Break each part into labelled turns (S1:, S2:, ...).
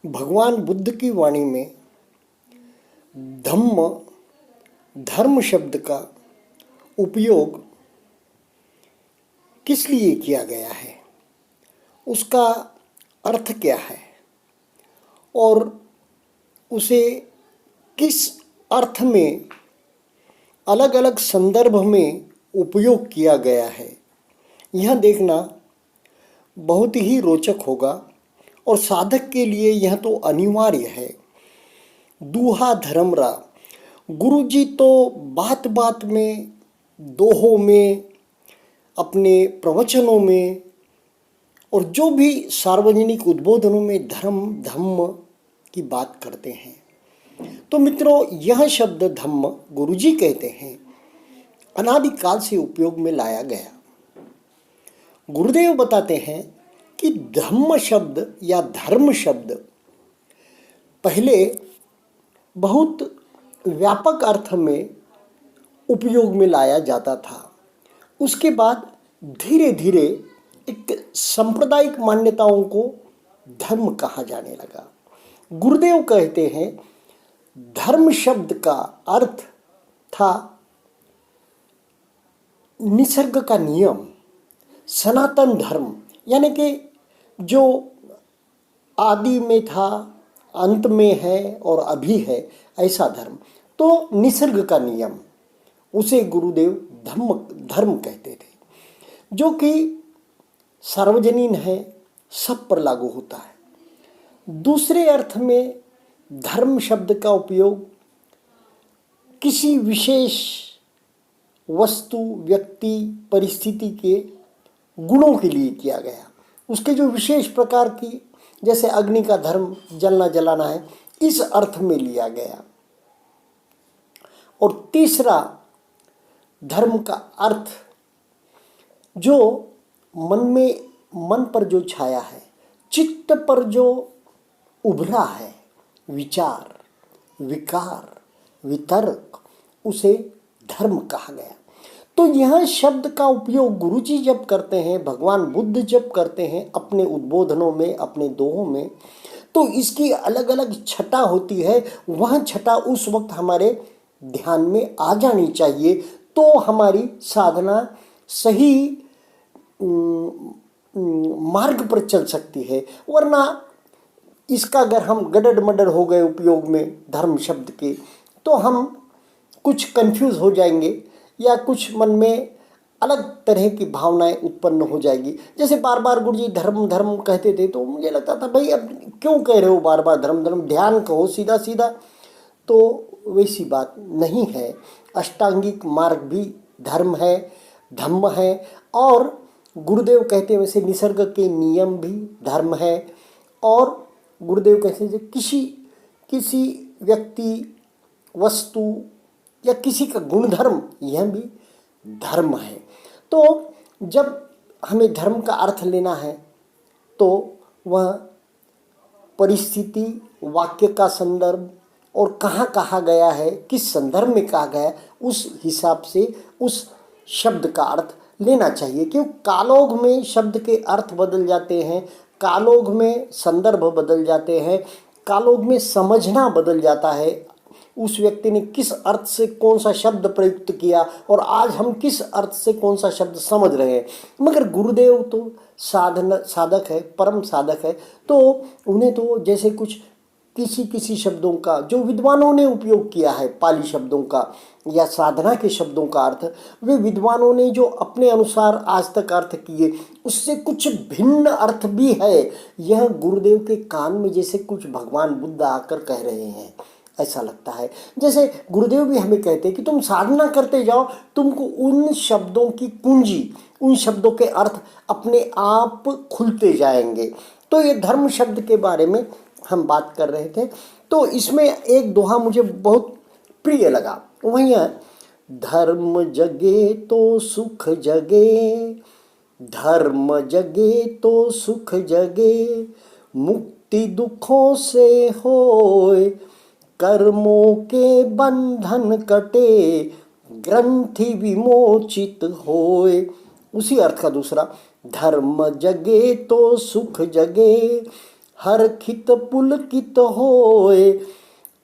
S1: भगवान बुद्ध की वाणी में धम्म धर्म शब्द का उपयोग किस लिए किया गया है, उसका अर्थ क्या है और उसे किस अर्थ में अलग अलग संदर्भ में उपयोग किया गया है, यह देखना बहुत ही रोचक होगा और साधक के लिए यह तो अनिवार्य है। दूहा धर्मरा। गुरुजी तो बात बात में, दोहों में, अपने प्रवचनों में और जो भी सार्वजनिक उद्बोधनों में धर्म धम्म की बात करते हैं। तो मित्रों, यह शब्द धम्म गुरुजी कहते हैं अनादिकाल से उपयोग में लाया गया। गुरुदेव बताते हैं कि धम्म शब्द या धर्म शब्द पहले बहुत व्यापक अर्थ में उपयोग में लाया जाता था। उसके बाद धीरे धीरे एक सांप्रदायिक मान्यताओं को धर्म कहा जाने लगा। गुरुदेव कहते हैं धर्म शब्द का अर्थ था निसर्ग का नियम, सनातन धर्म, यानी कि जो आदि में था, अंत में है और अभी है, ऐसा धर्म। तो निसर्ग का नियम, उसे गुरुदेव धर्म कहते थे, जो कि सार्वजनीन है, सब पर लागू होता है। दूसरे अर्थ में धर्म शब्द का उपयोग किसी विशेष वस्तु, व्यक्ति, परिस्थिति के गुणों के लिए किया गया। उसके जो विशेष प्रकार की, जैसे अग्नि का धर्म जलना जलाना है, इस अर्थ में लिया गया। और तीसरा धर्म का अर्थ जो मन पर जो छाया है, चित्त पर जो उभरा है, विचार, विकार, वितर्क, उसे धर्म कहा गया। तो यह शब्द का उपयोग गुरुजी जब करते हैं, भगवान बुद्ध जब करते हैं अपने उद्बोधनों में, अपने दोहों में, तो इसकी अलग अलग छटा होती है। वह छटा उस वक्त हमारे ध्यान में आ जानी चाहिए, तो हमारी साधना सही मार्ग पर चल सकती है। वरना इसका अगर हम गडर मडर हो गए उपयोग में धर्म शब्द के, तो हम कुछ कंफ्यूज हो जाएंगे या कुछ मन में अलग तरह की भावनाएं उत्पन्न हो जाएगी। जैसे बार बार गुरुजी धर्म धर्म कहते थे, तो मुझे लगता था भाई अब क्यों कह रहे हो बार बार धर्म धर्म, ध्यान कहो सीधा सीधा। तो वैसी बात नहीं है। अष्टांगिक मार्ग भी धर्म है, धम्म है। और गुरुदेव कहते हैं वैसे निसर्ग के नियम भी धर्म है। और गुरुदेव कहते हैं किसी व्यक्ति, वस्तु या किसी का गुणधर्म, यह भी धर्म है। तो जब हमें धर्म का अर्थ लेना है, तो वह परिस्थिति, वाक्य का संदर्भ और कहाँ कहा गया है, किस संदर्भ में कहा गया है, उस हिसाब से उस शब्द का अर्थ लेना चाहिए। क्योंकि कालोग में शब्द के अर्थ बदल जाते हैं, कालोग में संदर्भ बदल जाते हैं, कालोग में समझना बदल जाता है। उस व्यक्ति ने किस अर्थ से कौन सा शब्द प्रयुक्त किया और आज हम किस अर्थ से कौन सा शब्द समझ रहे हैं। मगर गुरुदेव तो साधक है, परम साधक है, तो उन्हें तो जैसे कुछ किसी शब्दों का जो विद्वानों ने उपयोग किया है, पाली शब्दों का या साधना के शब्दों का अर्थ, वे विद्वानों ने जो अपने अनुसार आज तक अर्थ किए, उससे कुछ भिन्न अर्थ भी है। यह गुरुदेव के कान में जैसे कुछ भगवान बुद्ध आकर कह रहे हैं, ऐसा लगता है। जैसे गुरुदेव भी हमें कहते हैं कि तुम साधना करते जाओ, तुमको उन शब्दों की कुंजी, उन शब्दों के अर्थ अपने आप खुलते जाएंगे। तो ये धर्म शब्द के बारे में हम बात कर रहे थे। तो इसमें एक दोहा मुझे बहुत प्रिय लगा, वही है, धर्म जगे तो सुख जगे, धर्म जगे तो सुख जगे, मुक्ति दुखों से होए, कर्मों के बंधन कटे, ग्रंथि विमोचित होए। उसी अर्थ का दूसरा, धर्म जगे तो सुख जगे, हरखित पुलकित होए,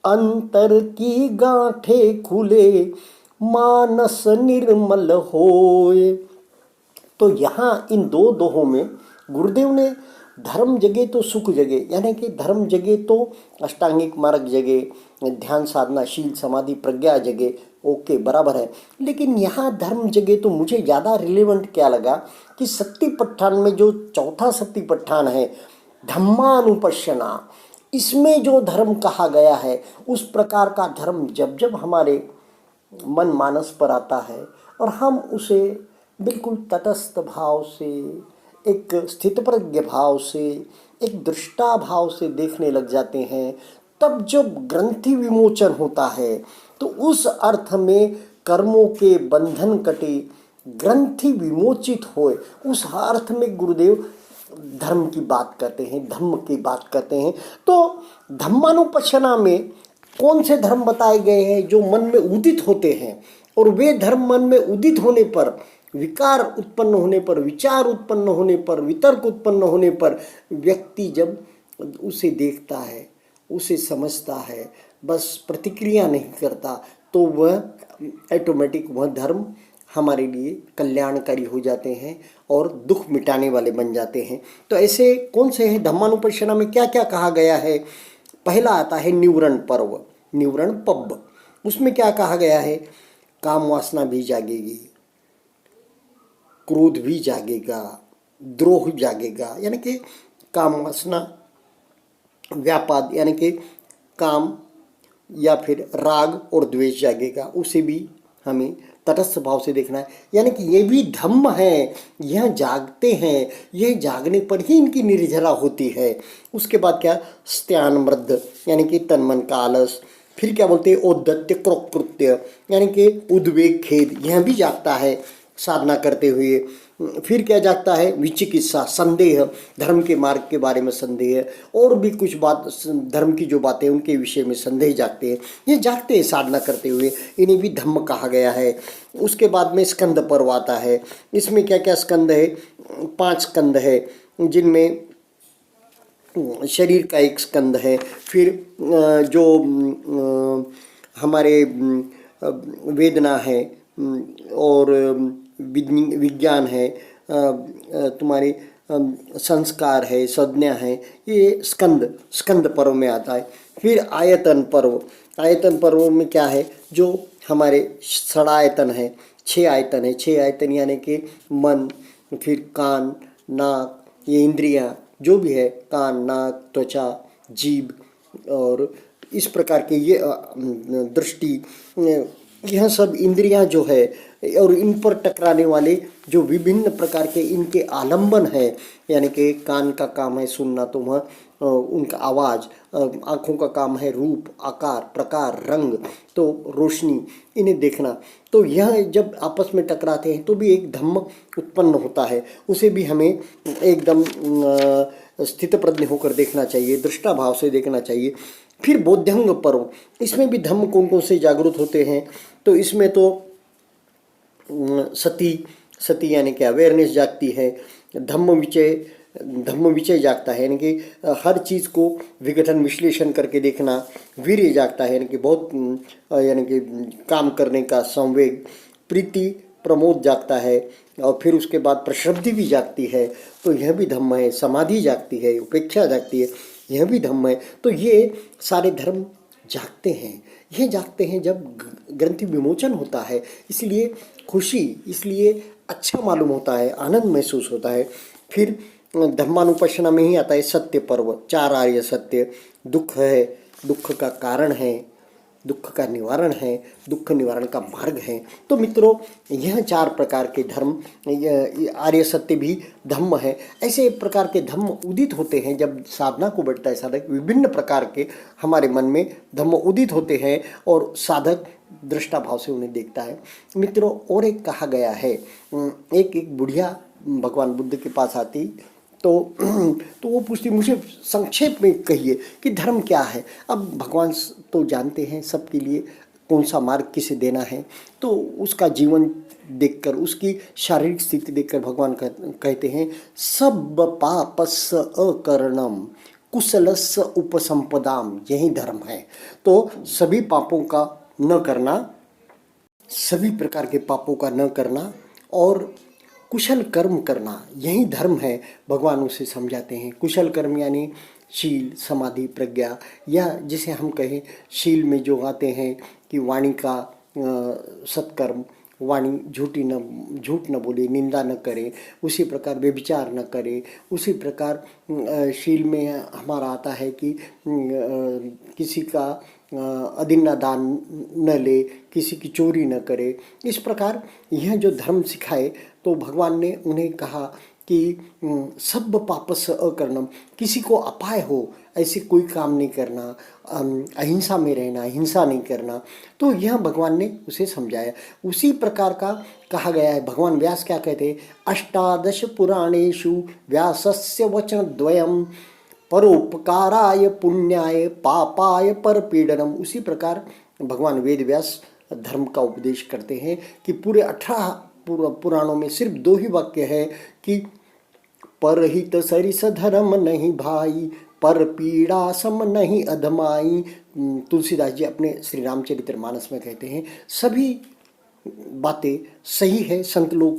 S1: अंतर की गांठे खुले, मानस निर्मल होए। तो यहाँ इन दो दोहों में गुरुदेव ने धर्म जगे तो सुख जगे, यानी कि धर्म जगे तो अष्टांगिक मार्ग जगे, ध्यान साधना शील समाधि प्रज्ञा जगे, ओके बराबर है। लेकिन यहाँ धर्म जगे तो मुझे ज़्यादा रिलेवेंट क्या लगा कि सत्तिपट्ठान में जो चौथा सत्तिपट्ठान है धम्मानुपश्यना, इसमें जो धर्म कहा गया है उस प्रकार का धर्म जब जब हमारे मन मानस पर आता है और हम उसे बिल्कुल तटस्थ भाव से, एक स्थितप्रज्ञ भाव से, एक दृष्टा भाव से देखने लग जाते हैं, तब जब ग्रंथि विमोचन होता है तो उस अर्थ में कर्मों के बंधन कटे, ग्रंथि विमोचित होए, उस अर्थ में गुरुदेव धर्म की बात करते हैं, धम्म की बात करते हैं। तो धम्मानुपश्यना में कौन से धर्म बताए गए हैं जो मन में उदित होते हैं, और वे धर्म मन में उदित होने पर, विकार उत्पन्न होने पर, विचार उत्पन्न होने पर, वितर्क उत्पन्न होने पर व्यक्ति जब उसे देखता है, उसे समझता है, बस प्रतिक्रिया नहीं करता, तो वह ऑटोमेटिक वह धर्म हमारे लिए कल्याणकारी हो जाते हैं और दुख मिटाने वाले बन जाते हैं। तो ऐसे कौन से हैं धम्मानुपश्यना में क्या क्या कहा गया है? पहला आता है निवरण पर्व, निवरण पब। उसमें क्या कहा गया है? काम वासना भी जागेगी, क्रोध भी जागेगा, द्रोह जागेगा, यानी कि काम वासना, व्यापाद यानी कि काम या फिर राग और द्वेष जागेगा, उसे भी हमें तटस्थ भाव से देखना है। यानी कि ये भी धम्म है, यह जागते हैं, यह जागने पर ही इनकी निर्जरा होती है। उसके बाद क्या? स्त्यान मृद यानी कि तन मन का आलस। फिर क्या बोलते हैं? औद्धत्य क्रोकृत्य यानी कि उद्वेग खेद, यह भी जागता है साधना करते हुए। फिर क्या जागता है? विचिकित्सा, संदेह, धर्म के मार्ग के बारे में संदेह, और भी कुछ बात धर्म की जो बातें उनके विषय में संदेह जागते हैं, ये जागते हैं साधना करते हुए, इन्हें भी धम्म कहा गया है। उसके बाद में स्कंद पर्व आता है। इसमें क्या क्या स्कंद है? 5 स्कंद है, जिनमें शरीर का एक स्कंद है, फिर जो हमारे वेदना है और विज्ञान है, तुम्हारे संस्कार है, संज्ञा है, ये स्कंद पर्व में आता है। फिर आयतन पर्व, आयतन पर्व में क्या है? जो हमारे षडायतन है, 6 आयतन है, 6 आयतन यानी कि मन, फिर कान, नाक, ये इंद्रियां जो भी है, कान, नाक, त्वचा, जीभ और इस प्रकार के ये दृष्टि, यह सब इंद्रियां जो है और इन पर टकराने वाले जो विभिन्न प्रकार के इनके आलंबन है, यानी कि कान का काम है सुनना, तो वह उनका आवाज़, आँखों का काम है रूप, आकार, प्रकार, रंग, तो रोशनी, इन्हें देखना। तो यह जब आपस में टकराते हैं तो भी एक धम्म उत्पन्न होता है, उसे भी हमें एकदम स्थितप्रज्ञ होकर देखना चाहिए, दृष्टा भाव से देखना चाहिए। फिर बोध्यंग पर्व, इसमें भी धम्म कौन कौन से जागृत होते हैं? तो इसमें तो सती यानी कि अवेयरनेस जागती है, धम्म विचय जागता है, यानी कि हर चीज़ को विघटन विश्लेषण करके देखना। वीर्य जागता है, यानी कि बहुत यानी कि काम करने का संवेग। प्रीति प्रमोद जागता है, और फिर उसके बाद प्रशब्दि भी जागती है, तो यह भी धम्म है। समाधि जागती है, उपेक्षा जागती है, यह भी धम्म है। तो ये सारे धर्म जागते हैं, ये जागते हैं जब ग्रंथि विमोचन होता है, इसलिए खुशी, इसलिए अच्छा मालूम होता है, आनंद महसूस होता है। फिर धम्मानुपश्यना में ही आता है सत्य पर्व, 4 आर्य सत्य। दुख है, दुख का कारण है, दुख का निवारण है, दुख निवारण का मार्ग है। तो मित्रों, यह 4 प्रकार के धर्म, आर्य सत्य भी धम्म है। ऐसे प्रकार के धम्म उदित होते हैं जब साधना को बढ़ता है साधक, विभिन्न प्रकार के हमारे मन में धम्म उदित होते हैं और साधक दृष्टा भाव से उन्हें देखता है। मित्रों, और एक कहा गया है, एक बुढ़िया भगवान बुद्ध के पास आती, तो वो पूछती, मुझे संक्षेप में कहिए कि धर्म क्या है। अब भगवान तो जानते हैं सबके लिए कौन सा मार्ग किसे देना है, तो उसका जीवन देखकर, उसकी शारीरिक स्थिति देखकर भगवान कहते हैं, सब पापस्य अकरणम कुशलस्य उपसंपदाम, यही धर्म है। तो सभी पापों का न करना, सभी प्रकार के पापों का न करना और कुशल कर्म करना, यही धर्म है। भगवान उसे समझाते हैं। कुशल कर्म यानी शील, समाधि, प्रज्ञा, या जिसे हम कहें शील में जो आते हैं कि वाणी का सत्कर्म, वाणी झूठ न बोले, निंदा न करे, उसी प्रकार व्यभिचार न करे। उसी प्रकार शील में हमारा आता है कि किसी का अदिन्ना दान न ले, किसी की चोरी न करे। इस प्रकार यह जो धर्म सिखाए, तो भगवान ने उन्हें कहा कि सब पापस्य अकर्णम, किसी को अपाय हो ऐसे कोई काम नहीं करना, अहिंसा में रहना, हिंसा नहीं करना। तो यह भगवान ने उसे समझाया। उसी प्रकार का कहा गया है। भगवान व्यास क्या कहते हैं, अष्टादश पुराणेषु व्यासस्य वचनद्वयम् परोपकाराय पुण्याय पापाय परपीडनम। उसी प्रकार भगवान वेद व्यास धर्म का उपदेश करते हैं कि पूरे 18 पुराणों में सिर्फ 2 ही वाक्य है कि परहित सरिस धर्म नहीं भाई, पर पीड़ा सम नहीं अधमाई। तुलसीदास जी अपने श्री रामचरितमानस में कहते हैं। सभी बातें सही है, संत लोग